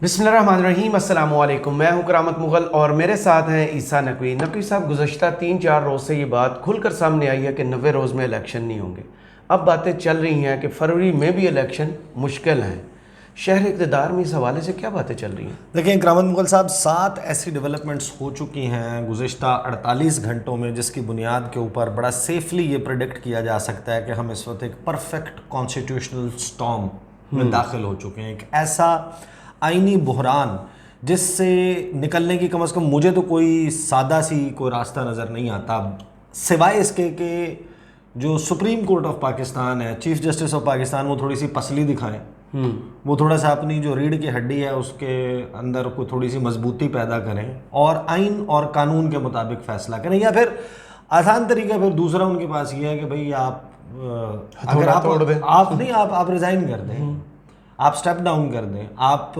بسم اللہ الرحمن الرحیم، السلام علیکم۔ میں ہوں کرامت مغل اور میرے ساتھ ہیں عیسیٰ نقوی۔ نقوی صاحب، گزشتہ 3-4 روز سے یہ بات کھل کر سامنے آئی ہے کہ 90 روز میں الیکشن نہیں ہوں گے۔ اب باتیں چل رہی ہیں کہ فروری میں بھی الیکشن مشکل ہیں۔ شہر اقتدار میں اس حوالے سے کیا باتیں چل رہی ہیں؟ دیکھیں کرامت مغل صاحب، 7 ایسی ڈیولپمنٹس ہو چکی ہیں گزشتہ 48 گھنٹوں میں، جس کی بنیاد کے اوپر بڑا سیفلی یہ پریڈکٹ کیا جا سکتا ہے کہ ہم اس وقت ایک پرفیکٹ کانسٹیٹیوشنل سٹارم میں داخل ہو چکے ہیں، ایک ایسا آئینی بحران جس سے نکلنے کی کم از کم مجھے تو کوئی سادہ سی کوئی راستہ نظر نہیں آتا، سوائے اس کے کہ جو سپریم کورٹ آف پاکستان ہے، چیف جسٹس آف پاکستان، وہ تھوڑی سی پسلی دکھائیں، وہ تھوڑا سا اپنی جو ریڑھ کی ہڈی ہے اس کے اندر کوئی تھوڑی سی مضبوطی پیدا کریں اور آئین اور قانون کے مطابق فیصلہ کریں، یا پھر آسان طریقہ پھر دوسرا ان کے پاس یہ ہے کہ بھئی اگر آپ ریزائن کر دیں، آپ سٹیپ ڈاؤن کر دیں، آپ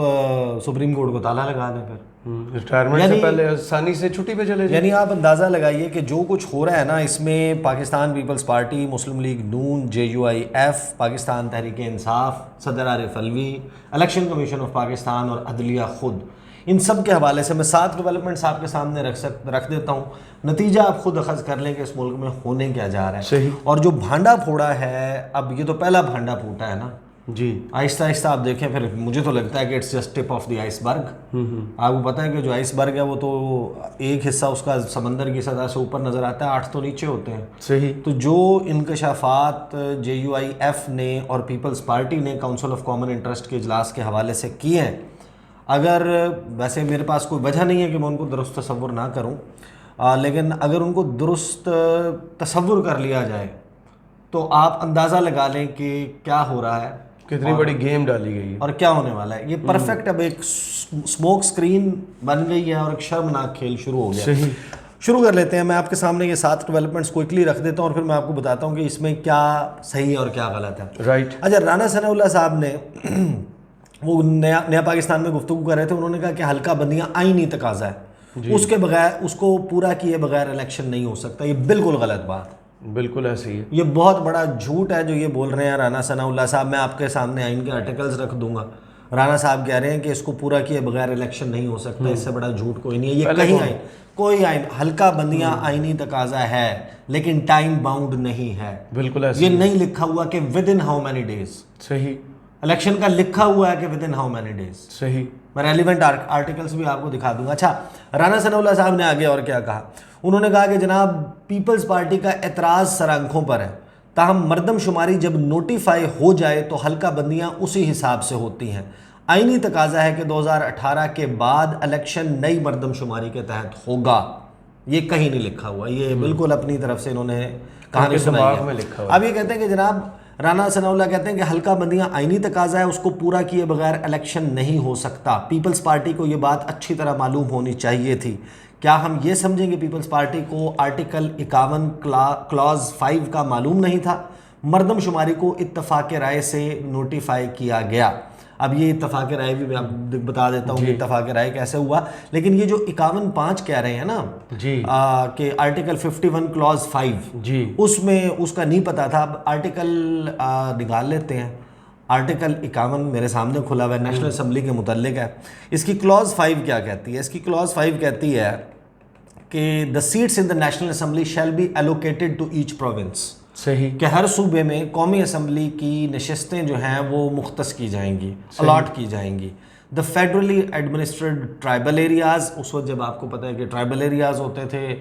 سپریم کورٹ کو تالا لگا دیں، پھر ریٹائرمنٹ سے پہلے آسانی سے چھٹی پہ چلے جائیں۔ یعنی آپ اندازہ لگائیے کہ جو کچھ ہو رہا ہے نا، اس میں Pakistan People's Party, Muslim League نون، JUIF، پاکستان تحریک انصاف، صدر Arif Alvi, election commission of Pakistan اور عدلیہ خود، ان سب کے حوالے سے میں 7 ڈیولپمنٹس آپ کے سامنے رکھ دیتا ہوں۔ نتیجہ آپ خود اخذ کر لیں کہ اس ملک میں ہونے کیا جا رہا ہے۔ صحیح۔ اور جو بھانڈا پھوڑا ہے، اب یہ تو پہلا بھانڈا پھوٹا ہے نا، جی آہستہ آہستہ آپ دیکھیں، پھر مجھے تو لگتا ہے کہ it's just tip of the iceberg. آپ کو پتہ ہے کہ جو آئس برگ ہے وہ تو ایک حصہ اس کا سمندر کی سطح سے اوپر نظر آتا ہے، 8 تو نیچے ہوتے ہیں۔ صحیح۔ تو جو انکشافات JUIF نے اور پیپلز پارٹی نے کونسل آف کامن انٹرسٹ کے اجلاس کے حوالے سے کیے ہیں، اگر ویسے میرے پاس کوئی وجہ نہیں ہے کہ میں ان کو درست تصور نہ کروں، لیکن اگر ان کو درست تصور کر لیا جائے تو آپ اندازہ لگا لیں کہ کیا ہو رہا ہے، کتنی بڑی گیم ڈالی گئی ہے اور کیا ہونے والا ہے۔ یہ پرفیکٹ اب ایک سموک سکرین بن گئی ہے اور ایک شرمناک کھیل شروع ہو گیا۔ صحیح۔ شروع کر لیتے ہیں، میں آپ کے سامنے یہ 7 ڈیولپمنٹس کوئکلی رکھ دیتا ہوں اور پھر میں آپ کو بتاتا ہوں کہ اس میں کیا صحیح اور کیا غلط ہے۔ رائٹ۔ اچھا، رانا ثناء اللہ صاحب نے وہ نیا پاکستان میں گفتگو کر رہے تھے، انہوں نے کہا کہ حلقہ بندیاں آئینی تقاضا ہے، اس کے بغیر، اس کو پورا کیے بغیر الیکشن نہیں ہو سکتا۔ یہ بالکل غلط بات ہے، بالکل ایسے ہی ہے۔ یہ بہت بڑا جھوٹ ہے جو یہ بول رہے ہیں رانا ثناء اللہ صاحب۔ میں آپ کے سامنے آئین کے آرٹیکلز رکھ دوں گا، رانا صاحب کہہ رہے ہیں کہ اس کو پورا کیے بغیر الیکشن نہیں ہو سکتا۔ اس سے بڑا جھوٹ کوئی نہیں ہے۔ یہ کہیں آئین، کوئی آئین، حلقہ بندیاں آئینی تقاضا ہے لیکن ٹائم باؤنڈ نہیں ہے۔ بالکل ایسے یہ نہیں لکھا ہوا کہ within how many days, صحیح۔ الیکشن کا لکھا ہوا ہے کہ within how many days. صحیح۔ میں ریلیونٹ آرٹیکلس بھی آپ کو دکھا دوں گا۔ اچھا، رانا ثناء اللہ صاحب نے آگے اور کیا کہا؟ انہوں نے کہا کہ جناب، پیپلز پارٹی کا اعتراض سر آنکھوں پر ہے، تاہم مردم شماری جب نوٹیفائی ہو جائے تو حلقہ بندیاں اسی حساب سے ہوتی ہیں۔ آئینی تقاضا ہے کہ 2018 کے بعد الیکشن نئی مردم شماری کے تحت ہوگا۔ یہ کہیں نہیں لکھا ہوا، یہ بالکل اپنی طرف سے انہوں نے کہانی سنائی ہے۔ اب یہ کہتے ہیں کہ جناب، رانا ثناء اللہ کہتے ہیں کہ حلقہ بندیاں آئینی تقاضا ہے، اس کو پورا کیے بغیر الیکشن نہیں ہو سکتا۔ پیپلز پارٹی کو یہ بات اچھی طرح معلوم ہونی چاہیے تھی۔ کیا ہم یہ سمجھیں کہ پیپلز پارٹی کو آرٹیکل 51 کلاز 5 کا معلوم نہیں تھا؟ مردم شماری کو اتفاق رائے سے نوٹیفائی کیا گیا۔ اب یہ اتفاق رائے بھی میں آپ بتا دیتا ہوں کہ اتفاق رائے کیسے ہوا، لیکن یہ جو 51(5) کہہ رہے ہیں نا جی کہ آرٹیکل 51 کلاز 5، جی، اس میں اس کا نہیں پتا تھا۔ اب آرٹیکل نکال لیتے ہیں۔ آرٹیکل 51 میرے سامنے کھلا ہوا ہے، نیشنل اسمبلی کے متعلق ہے۔ اس کی کلاز 5 کیا کہتی ہے؟ اس کی کلاز 5 کہتی ہے کہ the seats in the national assembly shall be allocated to each province۔ صحیح۔ کہ ہر صوبے میں قومی اسمبلی کی نشستیں جو ہیں وہ مختص کی جائیں گی، الاٹ کی جائیں گی۔ دا فیڈرلی ایڈمنسٹریڈ ٹرائبل ایریاز، اس وقت جب آپ کو پتہ ہے کہ ٹرائبل ایریاز ہوتے تھے،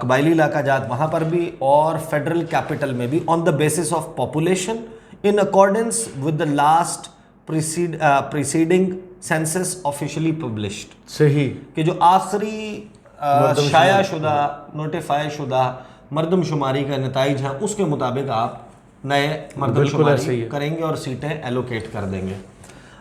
قبائلی علاقہ جات، وہاں پر بھی، اور فیڈرل کیپٹل میں بھی، on the basis of population in accordance with the last preceding census officially published. صحیح۔ کہ جو آخری شائع شدہ، نوٹیفائی شدہ مردم شماری کا نتائج ہیں، اس کے مطابق آپ نئے مردم شماری کریں گے اور سیٹیں ایلوکیٹ کر دیں گے۔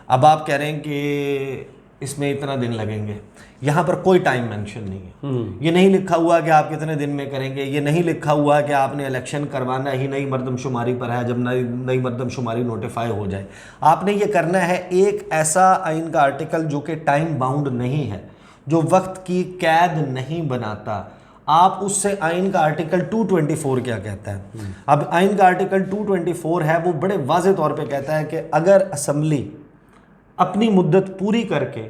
اب آپ کہہ رہے ہیں کہ اس میں اتنا دن لگیں گے، یہاں پر کوئی ٹائم مینشن نہیں ہے۔ یہ نہیں لکھا ہوا کہ آپ کتنے دن میں کریں گے، یہ نہیں لکھا ہوا کہ آپ نے الیکشن کروانا ہی نئی مردم شماری پر ہے جب نئی مردم شماری نوٹیفائی ہو جائے۔ آپ نے یہ کرنا ہے ایک ایسا آئین کا آرٹیکل جو کہ ٹائم باؤنڈ نہیں ہے، جو وقت کی قید نہیں بناتا۔ آپ اس سے آئین کا آرٹیکل 224 کیا کہتا ہے؟ اب آئین کا آرٹیکل 224 ہے، وہ بڑے واضح طور پہ کہتا ہے کہ اگر اسمبلی اپنی مدت پوری کر کے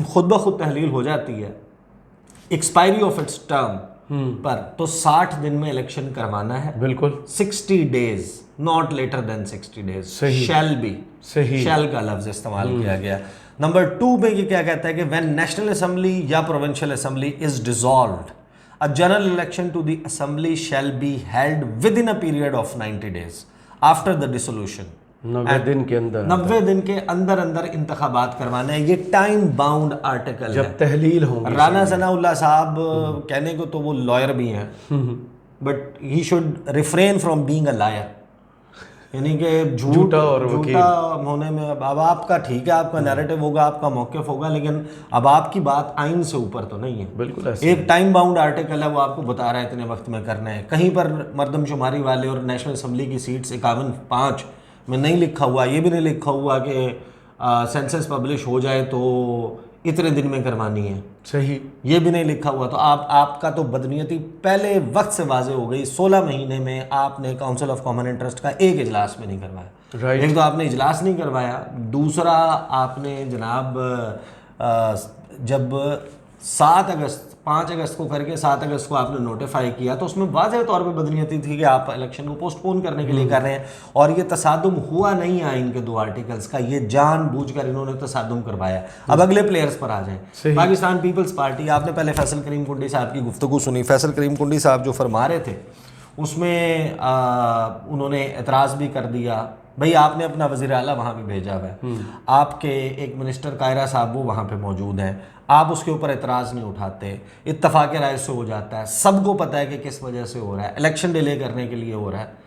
خود بخود تحلیل ہو جاتی ہے ایکسپائری آف اٹس ٹرم پر، تو 60 دن میں الیکشن کروانا ہے. بالکل 60 days not later than 60 days. shall be. shall کا لفظ استعمال کیا گیا. نمبر 2 میں یہ کیا کہتا ہے کہ when national assembly یا provincial assembly is dissolved, a general election to the assembly shall be held within a period of 90 days after the dissolution. 90 دن کے اندر 90 دن کے اندر انتخابات کروانے ہیں. یہ ٹائم باؤنڈ آرٹیکل ہے. جب تحلیل ہوں. رانا ثناء اللہ صاحب کہنے کو تو وہ لائر بھی ہیں, but he should refrain from being a liar, یعنی کہ جھوٹا ہونے میں. اب آپ کا ٹھیک ہے, آپ کا نیریٹو ہوگا, آپ کا موقف ہوگا, لیکن اب آپ کی بات آئین سے اوپر تو نہیں ہے. بالکل ایک ٹائم باؤنڈ آرٹیکل ہے, وہ آپ کو بتا رہا ہے اتنے وقت میں کرنا ہے. کہیں پر مردم شماری والے اور نیشنل اسمبلی کی سیٹس 51.5 میں نہیں لکھا ہوا, یہ بھی نہیں لکھا ہوا کہ سینسس پبلش ہو جائے تو اتنے دن میں کروانی ہے. صحیح, یہ بھی نہیں لکھا ہوا. تو آپ کا تو بدنیتی پہلے وقت سے واضح ہو گئی. 16 مہینے میں آپ نے کاؤنسل آف کامن انٹرسٹ کا ایک اجلاس میں نہیں کروایا. ایک تو آپ نے اجلاس نہیں کروایا, دوسرا آپ نے جناب جب 5 اگست کو کر کے 7 اگست کو آپ نے نوٹیفائی کیا, تو اس میں واضح طور پہ بدنیتی تھی کہ آپ الیکشن کو پوسٹ پون کرنے کے لیے کر رہے ہیں. اور یہ تصادم ہوا نہیں ہے ان کے 2 آرٹیکلز کا, یہ جان بوجھ کر انہوں نے تصادم کروایا. اب اگلے پلیئرز پر آ جائیں. پاکستان پیپلز پارٹی, آپ نے پہلے فیصل کریم کنڈی صاحب کی گفتگو سنی. فیصل کریم کنڈی صاحب جو فرما رہے تھے اس میں انہوں نے اعتراض بھی کر دیا. بھئی آپ نے اپنا وزیر اعلیٰ وہاں بھی بھیجا ہوا ہے, آپ کے ایک منسٹر قاہرہ صاحب وہ وہاں پہ موجود ہیں, آپ اس کے اوپر اعتراض نہیں اٹھاتے, اتفاق رائے سے ہو جاتا ہے, سب کو پتہ ہے کہ کس وجہ سے ہو رہا ہے, الیکشن ڈیلے کرنے کے لیے ہو رہا ہے.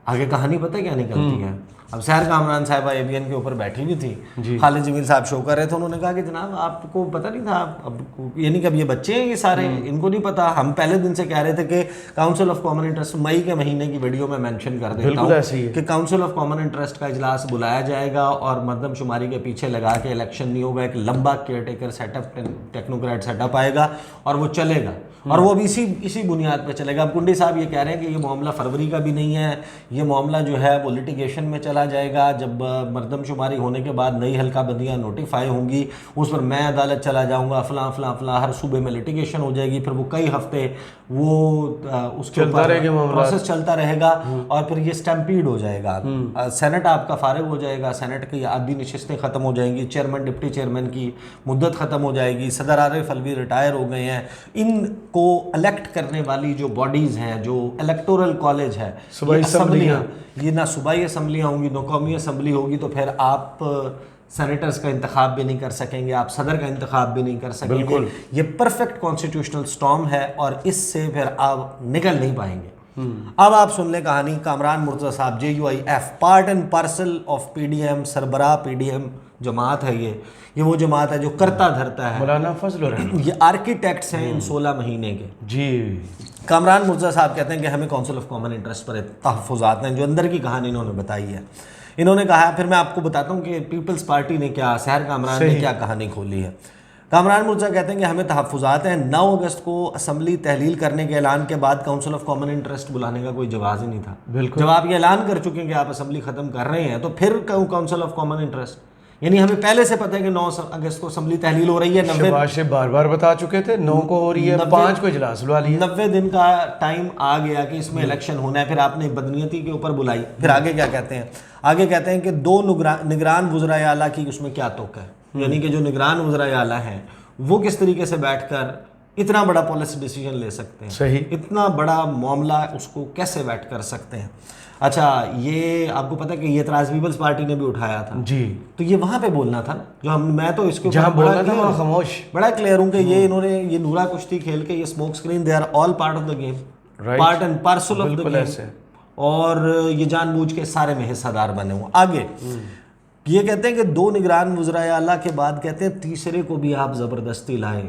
آگے کہانی پتہ ہے کیا نکلتی ہے. اب سحر کامران صاحبہ اے بی این کے اوپر بیٹھی ہوئی تھی, خالد جمیل صاحب شو کر رہے تھے, انہوں نے کہا کہ جناب آپ کو پتہ نہیں تھا, اب یعنی کہ اب یہ بچے ہیں یہ سارے, ان کو نہیں پتہ. ہم پہلے دن سے کہہ رہے تھے کہ کاؤنسل آف کامن انٹرسٹ مئی کے مہینے کی ویڈیو میں مینشن کر دیتا ہوں کہ کاؤنسل آف کامن انٹرسٹ کا اجلاس بلایا جائے گا اور مردم شماری کے پیچھے لگا کے الیکشن نہیں ہوگا, ایک لمبا caretaker setup, technocrat setup آئے گا اور وہ چلے گا, اور وہ بھی اسی بنیاد پہ چلے گا. اب کنڈی صاحب یہ کہہ رہے ہیں کہ یہ معاملہ فروری کا بھی نہیں ہے, یہ معاملہ جو ہے وہ لٹیگیشن میں چلا جائے گا. جب مردم شماری ہونے کے بعد نئی حلقہ بندیاں نوٹیفائی ہوں گی, اس پر میں عدالت چلا جاؤں گا, فلاں فلاں فلاں, ہر صوبے میں لٹیگیشن ہو جائے گی, پھر وہ کئی ہفتے وہ اس کے پروسیس چلتا رہے گا, اور پھر یہ اسٹیمپیڈ ہو جائے گا. سینٹ آپ کا فارغ ہو جائے گا, سینٹ کی آدھی نشستیں ختم ہو جائیں گی, چیئرمین ڈپٹی چیئرمین کی مدت ختم ہو جائے گی, صدر عارف الوی ریٹائر ہو گئے ہیں. ان کو الیکٹ کرنے والی جو باڈیز ہیں, جو الیکٹورل کالج ہے, اسمبلیاں, یہ نہ صوبائی اسمبلیاں ہوں گی نہ قومی اسمبلی ہوگی, تو پھر آپ سینیٹرز کا انتخاب بھی نہیں کر سکیں گے, آپ صدر کا انتخاب بھی نہیں کر سکیں گے. یہ پرفیکٹ کانسٹیٹیوشنل سٹارم ہے, اور اس سے پھر آپ نکل نہیں پائیں گے. اب آپ سن لیں کہانی. کامران مرتضیٰ صاحب, JUIF, part and parcel of PDM, سربراہ PDM جماعت ہے. یہ وہ جماعت ہے جو کرتا دھرتا ہے. مولانا فضل الرحمان, یہ آرکیٹیکٹس ہیں ان 16 مہینے کے. جی, کامران مرتضیٰ صاحب کہتے ہیں کہ ہمیں کاؤنسل آف کامن انٹرسٹ پر تحفظات ہیں. جو اندر کی کہانی انہوں نے بتائی ہے, انہوں نے کہا ہے, پھر میں آپ کو بتاتا ہوں کہ پیپلز پارٹی نے کیا, سحر کامران نے کیا کہانی کھولی ہے. کامران مرتضیٰ کہتے ہیں کہ ہمیں تحفظات ہیں. 9 اگست کو اسمبلی تحلیل کرنے کے اعلان کے بعد کاؤنسل آف کامن انٹرسٹ بلانے کا کوئی جواز ہی نہیں تھا. جب آپ یہ اعلان کر چکے ہیں کہ آپ اسمبلی ختم کر رہے ہیں, تو پھر کاؤنسل آف کامن انٹرسٹ, یعنی ہمیں پہلے سے پتہ ہے کہ 9 اگست کو اسمبلی تحلیل ہو رہی ہے. 90 بار بار بتا چکے تھے 9 کو ہو رہی ہے, 5 کو اجلاس بلا لیا. 90 دن کا ٹائم آ گیا کہ اس میں الیکشن ہونا ہے, پھر آپ نے بدنیتی کے اوپر بلائی. پھر آگے کیا کہتے ہیں, آگے کہتے ہیں کہ 2 نگران وزرائے اعلیٰ کی اس میں کیا توقع ہے, یعنی کہ جو نگران وزرائے اعلیٰ ہیں وہ کس طریقے سے بیٹھ کر اتنا بڑا پالیسی ڈیسیجن لے سکتے ہیں. صحیح, اتنا بڑا معاملہ اس کو کیسے بیٹھ کر سکتے ہیں. اچھا, یہ آپ کو پتہ ہے کہ یہ اعتراض پیپلز پارٹی نے بھی اٹھایا تھا. جی, تو یہ وہاں پہ بولنا تھا نا, جو میں تو اس کے جہاں بولنا تھا وہاں خاموش. بڑا کلیئر ہوں کہ یہ انہوں نے یہ نورا کشتی کھیل کے, یہ smoke screen, they are all part of the game, part and parcel of the game, اور یہ جان بوجھ کے سارے میں حصہ دار بنے ہوں. آگے یہ کہتے ہیں کہ 2 نگران وزرائے اعلیٰ کے بعد کہتے ہیں تیسرے کو بھی آپ زبردستی لائیں,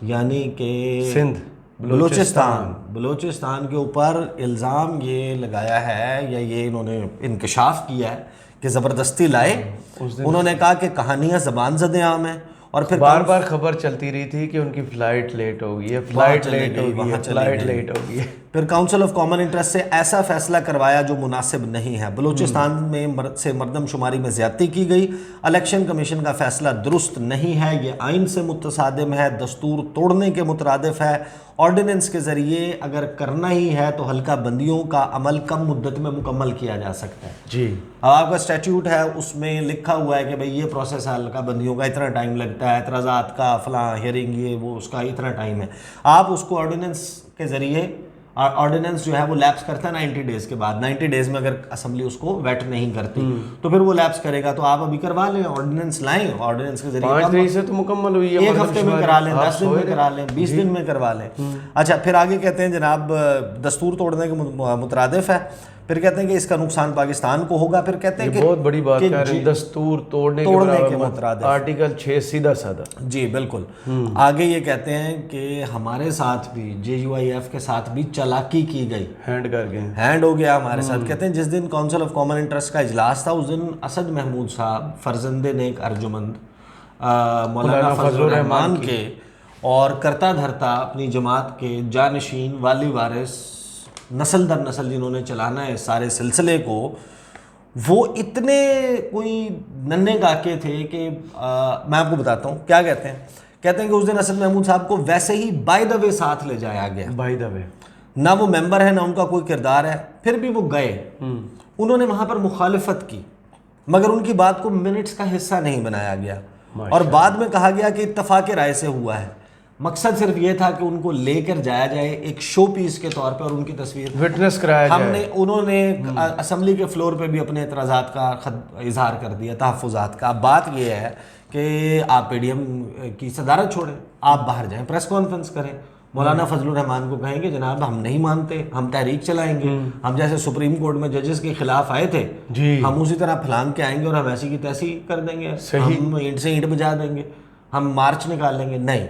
یعنی کہ سندھ, بلوچستان کے اوپر الزام یہ لگایا ہے, یا یہ انہوں نے انکشاف کیا ہے کہ زبردستی لائے. انہوں نے کہا کہ کہانیاں زبان زد عام ہیں, اور پھر بار بار خبر چلتی رہی تھی کہ ان کی فلائٹ لیٹ ہو گئی ہے، فلائٹ لیٹ ہو گئی ہے، فلائٹ لیٹ ہو گئی ہے۔ پھر کاؤنسل آف کامن انٹرسٹ سے ایسا فیصلہ کروایا جو مناسب نہیں ہے، بلوچستان میں سے مردم شماری میں زیادتی کی گئی، الیکشن کمیشن کا فیصلہ درست نہیں ہے، یہ آئین سے متصادم ہے، دستور توڑنے کے مترادف ہے، آرڈیننس کے ذریعے اگر کرنا ہی ہے تو حلقہ بندیوں کا عمل کم مدت میں مکمل کیا جا سکتا ہے۔ جی، اب آپ کا اسٹیچوٹ ہے، اس میں لکھا ہوا ہے کہ بھئی یہ پروسیس ہے، حلقہ بندیوں کا اتنا ٹائم لگتا ہے، اعتراضات کا فلاں ہیئرنگ یہ وہ اس کا اتنا ٹائم ہے۔ آپ اس کو آرڈیننس کے ذریعے، آرڈیننس جو ہے وہ لیپس کرتا ہے 90 ڈیز کے بعد، 90 ڈیز میں اگر اسمبلی اس کو ویٹ نہیں کرتی تو پھر وہ لیپس کرے گا۔ تو آپ ابھی کروا لیں، آرڈیننس لائیں، آرڈیننس کے ذریعے 5 تاریخ سے تو مکمل ہوئی ہے، ایک ہفتے میں کرا لیں، 10 دن میں کرا لیں، 20 دن میں کروا لیں۔ اچھا، پھر آگے کہتے ہیں جناب دستور توڑنے کے مترادف ہے، پھر کہتے ہیں کہ اس کا نقصان پاکستان کو ہوگا، پھر کہتے ہیں کہ بہت بڑی بات کہہ رہے ہیں، دستور توڑنے کے مترادف، آرٹیکل 6 سیدھا سادہ۔ جی بالکل۔ آگے یہ کہتے ہیں کہ ہمارے ساتھ بھی JUIF کے ساتھ بھی چالاکی کی گئی، ہینڈ کر گئے، ہینڈ ہو گیا ہمارے ساتھ۔ کہتے ہیں جس دن کاؤنسل آف کامن انٹرسٹ کا اجلاس تھا، اس دن اسد محمود صاحب فرزند نیک ارجمند مولانا فضل الرحمان کے اور کرتا دھرتا اپنی جماعت کے جانشین والی وارث نسل در نسل جنہوں نے چلانا ہے اس سارے سلسلے کو، وہ اتنے کوئی ننھے گاکے تھے کہ میں آپ کو بتاتا ہوں کیا کہتے ہیں۔ کہتے ہیں کہ اس دن اسد محمود صاحب کو ویسے ہی بائی دا وے ساتھ لے جایا گیا، بائی دا وے، نہ وہ ممبر ہے نہ ان کا کوئی کردار ہے، پھر بھی وہ گئے، انہوں نے وہاں پر مخالفت کی، مگر ان کی بات کو منٹس کا حصہ نہیں بنایا گیا، اور بعد میں کہا گیا کہ اتفاق رائے سے ہوا ہے۔ مقصد صرف یہ تھا کہ ان کو لے کر جایا جائے ایک شو پیس کے طور پہ، اور ان کی تصویر وٹنس کرایا جائے۔ انہوں نے اسمبلی کے فلور پہ بھی اپنے اعتراضات کا اظہار کر دیا، تحفظات کا۔ اب بات یہ ہے کہ آپ PDM کی صدارت چھوڑیں، آپ باہر جائیں، پریس کانفرنس کریں، مولانا فضل الرحمان کو کہیں کہ جناب ہم نہیں مانتے، ہم تحریک چلائیں گے، ہم جیسے سپریم کورٹ میں ججز کے خلاف آئے تھے ہم اسی طرح پھلانگ کے آئیں گے اور ہم ایسی کی تیسی کر دیں گے، ہم اینٹ سے اینٹ بجا دیں گے، ہم مارچ نکال لیں گے۔ نہیں،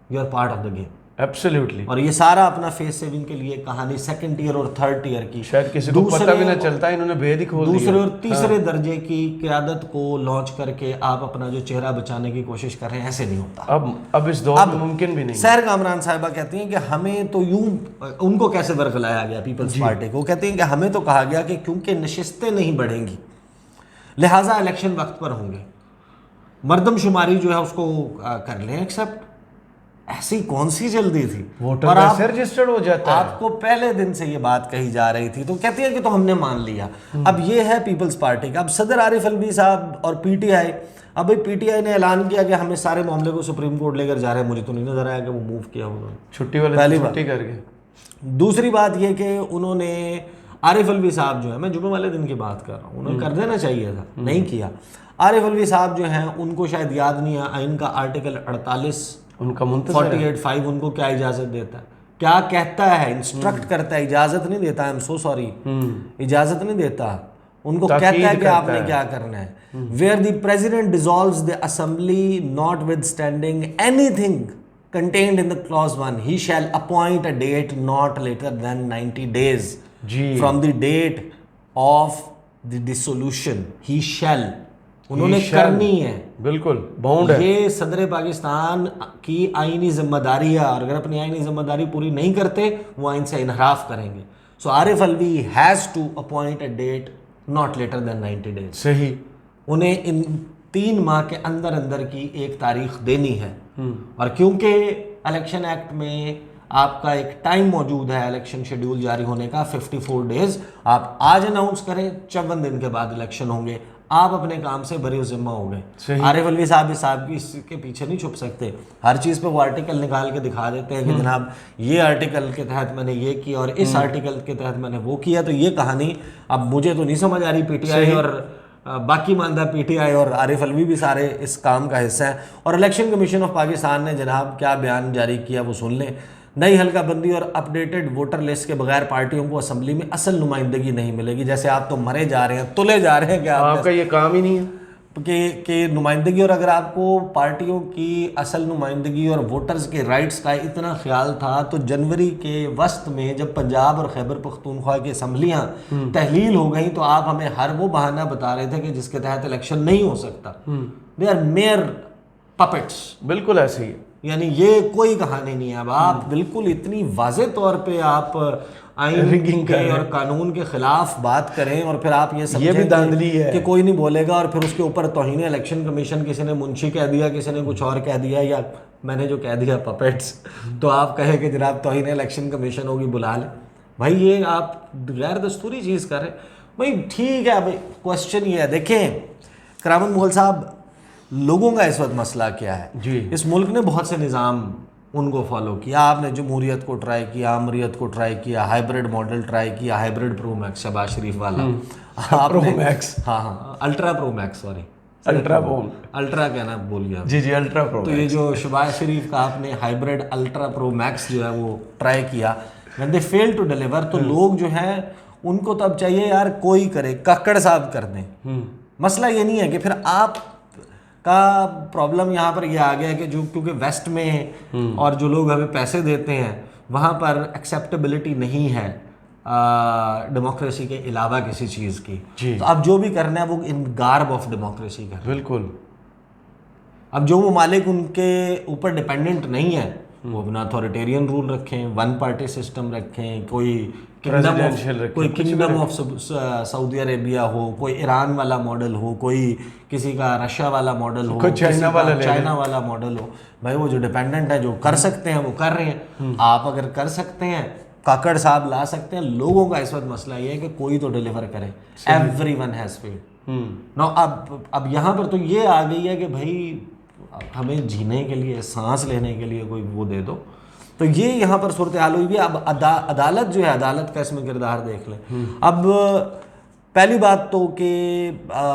you are part of the game, absolutely. اور یہ سارا اپنا فیس سیونگ کے لیے کہانی 2nd ٹیئر اور 3rd ٹیئر کی، شاید کسی کو پتہ بھی نہ چلتا، انہوں نے بھید ہی کھول دیا، دوسرے اور تیسرے درجے کی قیادت کو لانچ کر کے آپ اپنا جو چہرہ بچانے کی کوشش کر رہے ہیں، ایسے نہیں ہوتا۔ اب اس دور میں ممکن بھی نہیں۔ سیر کامران صاحبہ کہتی ہیں کہ ہمیں تو یوں، ان کو کیسے ورگلایا گیا پیپلز پارٹی کو، کہتے ہیں کہ ہمیں تو کہا گیا کہ کیونکہ نشستیں نہیں بڑھیں گی لہٰذا الیکشن وقت پر ہوں گے، مردم شماری جو ہے اس کو کر لیں ایکسیپٹ۔ ایسی کون سی جلدی تھی، ووٹر کیسے رجسٹرڈ ہو جاتا ہے؟ آپ کو پہلے دن سے یہ بات کہی جا رہی تھی، تو کہتی ہے کہ تو ہم نے مان لیا۔ اب یہ ہے پیپلز پارٹی کا۔ اب صدر عارف الوی صاحب اور PTI، اب PTI نے اعلان کیا کہ ہم اس سارے معاملے کو سپریم کورٹ لے کر جا رہے ہیں، مجھے تو نہیں نظر آیا کہ وہ موو کیا ہوگا، چھٹی والے چھٹی کر کے۔ دوسری بات یہ کہ انہوں نے عارف الوی صاحب جو ہے، میں جمعے والے دن کی بات کر رہا ہوں، انہوں نے کر دینا چاہیے تھا، نہیں کیا۔ عارف الوی صاحب جو ہیں ان کو شاید یاد نہیں ہے آئین کا آرٹیکل 48 ان کا منتظر 48(5) ان کو کیا اجازت دیتا ہے، کیا کہتا ہے، انسٹرکٹ کرتا ہے، اجازت نہیں دیتا۔ آئی ایم سو سوری، اجازت نہیں دیتا، ان کو کہتا ہے کہ آپ نے کیا کرنا ہے۔ Where the president dissolves the assembly notwithstanding anything contained in the clause 1, he shall appoint a date not later than 90 days from the date of the dissolution. He shall، انہوں نے کرنی ہے، بالکل bound ہے، یہ صدر پاکستان کی آئینی ذمہ داری ہے، اور اگر اپنی آئینی ذمہ داری پوری نہیں کرتے وہ آئین سے انحراف کریں گے۔ So Arif Alvi has to appoint a date not later than 90 days۔ صحیح، انہیں ان 3 ماہ کے اندر اندر کی ایک تاریخ دینی ہے، اور کیونکہ الیکشن ایکٹ میں آپ کا ایک ٹائم موجود ہے الیکشن شیڈیول جاری ہونے کا 54 days، آپ آج اناؤنس کریں 54 دن کے بعد الیکشن ہوں گے، آپ اپنے کام سے بری ذمہ ہو گئے۔ عارف الوی صاحب کی اس کے پیچھے نہیں چھپ سکتے، ہر چیز پہ وہ آرٹیکل نکال کے دکھا دیتے ہیں کہ جناب یہ آرٹیکل کے تحت میں نے یہ کیا اور اس آرٹیکل کے تحت میں نے وہ کیا۔ تو یہ کہانی اب مجھے تو نہیں سمجھ آ رہی، PTI اور باقی ماندہ PTI اور عارف الوی بھی سارے اس کام کا حصہ ہیں۔ اور الیکشن کمیشن آف پاکستان نے جناب کیا بیان جاری کیا وہ سن لیں۔ نئی حلقہ بندی اور اپڈیٹڈ ووٹر لسٹ کے بغیر پارٹیوں کو اسمبلی میں اصل نمائندگی نہیں ملے گی۔ جیسے آپ تو مرے جا رہے ہیں، تلے جا رہے ہیں کہ آپ کا یہ کام ہی نہیں ہے کہ نمائندگی، اور اگر آپ کو پارٹیوں کی اصل نمائندگی اور ووٹرز کے رائٹس کا اتنا خیال تھا تو جنوری کے وسط میں جب پنجاب اور خیبر پختونخوا کی اسمبلیاں تحلیل ہو گئیں تو آپ ہمیں ہر وہ بہانہ بتا رہے تھے کہ جس کے تحت الیکشن نہیں ہو سکتا۔ They are mere puppets. بالکل ایسے ہی. یعنی یہ کوئی کہانی نہیں ہے. اب آپ بالکل اتنی واضح طور پہ آپ آئین کے اور قانون کے خلاف بات کریں اور پھر آپ یہ سمجھیں کہ کوئی نہیں بولے گا, اور پھر اس کے اوپر توہین الیکشن کمیشن کسی نے منشی کہہ دیا, کسی نے کچھ اور کہہ دیا, یا میں نے جو کہہ دیا پپیٹس, تو آپ کہیں کہ جناب توہین الیکشن کمیشن ہوگی, بلا لیں. بھائی یہ آپ غیر دستوری چیز کر رہے ہیں. بھائی ٹھیک ہے, بھائی کوشچن یہ ہے, دیکھیں کرامت مغل صاحب, لوگوں کا اس وقت مسئلہ کیا ہے جی. اس ملک نے بہت سے نظام ان کو فالو کیا. آپ نے جمہوریت کو ٹرائی کیا, امریت کو ٹرائی کیا, ہائیبریڈ ماڈل ٹرائی کیا, ہائیبریڈ پرو میکس شہباز شریف والا, پرو میکس, ہاں الٹرا پرو میکس, سوری الٹرا کہنا بول گیا. جی جی الٹرا پرو. تو یہ جو شہباز شریف کا آپ نے ہائیبریڈ الٹرا پرو میکس جو ہے وہ ٹرائی کیا, when they fail to deliver, تو لوگ جو ہیں ان کو تو اب چاہیے یار کوئی کرے, ککڑ صاحب کر دیں. مسئلہ یہ نہیں ہے کہ پھر آپ کا پرابلم یہاں پر یہ آ گیا کہ جو کیونکہ ویسٹ میں اور جو لوگ ہمیں پیسے دیتے ہیں وہاں پر ایکسیپٹیبلٹی نہیں ہے ڈیموکریسی کے علاوہ کسی چیز کی, تو اب جو بھی کرنا ہے وہ ان گارب آف ڈیموکریسی کا. بالکل. اب جو ممالک ان کے اوپر ڈپینڈنٹ نہیں ہے وہ اپنا اتھارٹیرین رول رکھیں, ون پارٹی سسٹم رکھیں, کوئی کنگڈم آف سعودی عربیہ ہو, کوئی ایران والا ماڈل ہو, کوئی کسی کا رشیا والا ماڈل ہو, چائنا والا ماڈل ہو. بھائی وہ جو ڈپینڈنٹ ہے جو کر سکتے ہیں وہ کر رہے ہیں. آپ اگر کر سکتے ہیں, کاکڑ صاحب لا سکتے ہیں. لوگوں کا اس وقت مسئلہ یہ ہے کہ کوئی تو ڈیلیور کرے. Everyone has failed. No اب یہاں پر تو یہ آ گئی ہے کہ بھائی ہمیں جینے کے لیے, سانس لینے کے لیے کوئی وہ دے دو. تو یہ یہاں پر صورتحال ہوئی بھی. اب عدالت جو ہے, عدالت کا اس میں کردار دیکھ لیں. اب پہلی بات تو کہ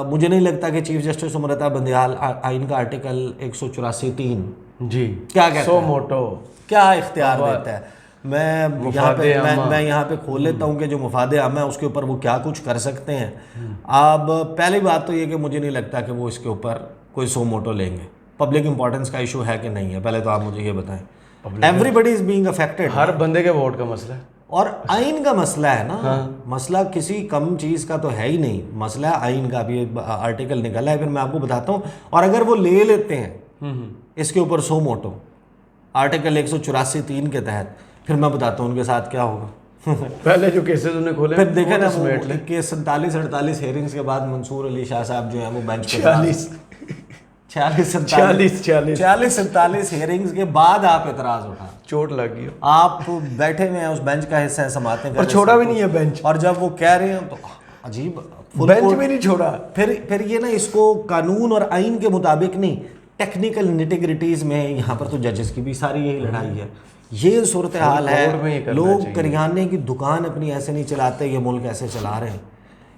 مجھے نہیں لگتا کہ چیف جسٹس امرتا بندیال آئین کا آرٹیکل 184(3) جی کیا کہتا ہے, سو موٹو کیا اختیار دیتا ہے. میں یہاں پہ کھول لیتا ہوں کہ جو مفاد عام ہے اس کے اوپر وہ کیا کچھ کر سکتے ہیں. اب پہلی بات تو یہ کہ مجھے نہیں لگتا کہ وہ اس کے اوپر کوئی سو موٹو لیں گے. پبلک امپورٹنس کا ایشو ہے کہ نہیں ہے, پہلے تو آپ مجھے یہ بتائیں. Everybody is being affected. ہر بندے کے ووٹ کا مسئلہ ہے, اور آئین کا مسئلہ ہے نا. مسئلہ کسی کم چیز کا تو ہے ہی نہیں, مسئلہ آئین کا. بھی آرٹیکل نکلا ہے, پھر میں آپ کو بتاتا ہوں. اور اگر وہ لے لیتے ہیں اس کے اوپر سو موٹو آرٹیکل 184(3) کے تحت, پھر میں بتاتا ہوں ان کے ساتھ کیا ہوگا. پہلے جو کیسز انہوں نے کھولے, پھر دیکھیں نا کہ 47-48 ہیئرنگز کے بعد منصور علی شاہ صاحب جو ہیں وہ بینچ پہ 46-47 ہیئرنگز کے بعد آپ اعتراض اٹھا, چوٹ لگ گئی, آپ بیٹھے ہوئے ہیں اس بینچ کا حصہ ہیں, سماعتیں کر, اور چھوڑا بھی نہیں ہے بینچ. اور جب وہ کہہ رہے ہیں تو عجیب, بینچ بھی نہیں چھوڑا. پھر یہ نا اس کو قانون اور آئین کے مطابق نہیں, ٹیکنیکل نیٹیگریٹیز میں یہاں پر تو ججز کی بھی ساری یہی لڑائی ہے. یہ صورتحال ہے. لوگ کریانے کی دکان اپنی ایسے نہیں چلاتے, یہ ملک ایسے چلا رہے ہیں.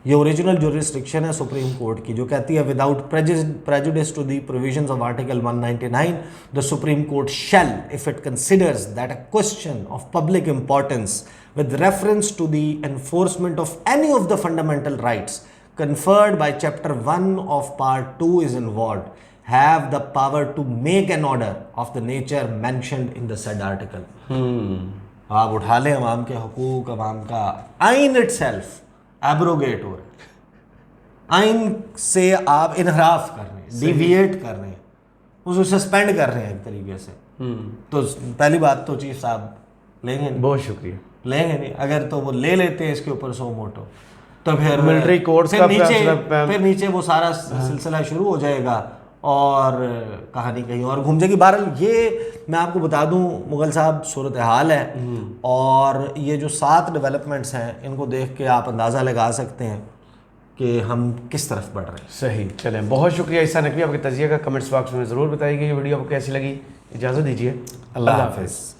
یہ اوریجنل جو ریسٹرکشن ہے سپریم کورٹ کی, جو کہتی ہے without prejudice to the provisions of Article 199, the Supreme Court shall, if it considers that a question of public importance with reference to the enforcement of any of the fundamental rights conferred by Chapter 1 of Part 2 is involved, have the power to make an order of the nature mentioned in the said article. آپ اٹھا لیں عوام کے حقوق, عوام کا آئین itself abrogate ہو رہے ہیں, آئین سے آپ انحراف کر رہے ہیں, ڈیویٹ کر رہے ہیں, اس کو سسپینڈ کر رہے ہیں ایک طریقے سے. تو پہلی بات تو چیف صاحب لیں گے, بہت شکریہ, لیں گے نہیں. اگر تو وہ لے لیتے ہیں اس کے اوپر سو موٹو, تو پھر ملٹری کورٹس کا پھر نیچے وہ سارا سلسلہ شروع ہو جائے گا اور کہانی کہیں اور گھوم جائے گی. بہرحال یہ میں آپ کو بتا دوں مغل صاحب صورتحال ہے, اور یہ جو 7 ڈیولپمنٹس ہیں ان کو دیکھ کے آپ اندازہ لگا سکتے ہیں کہ ہم کس طرف بڑھ رہے ہیں. صحیح. چلیں, بہت شکریہ عیسیٰ نقوی, آپ کے تجزیہ کا کمنٹس باکس میں ضرور بتائیے گا. یہ ویڈیو آپ کو کیسی لگی, اجازت دیجیے, اللہ حافظ.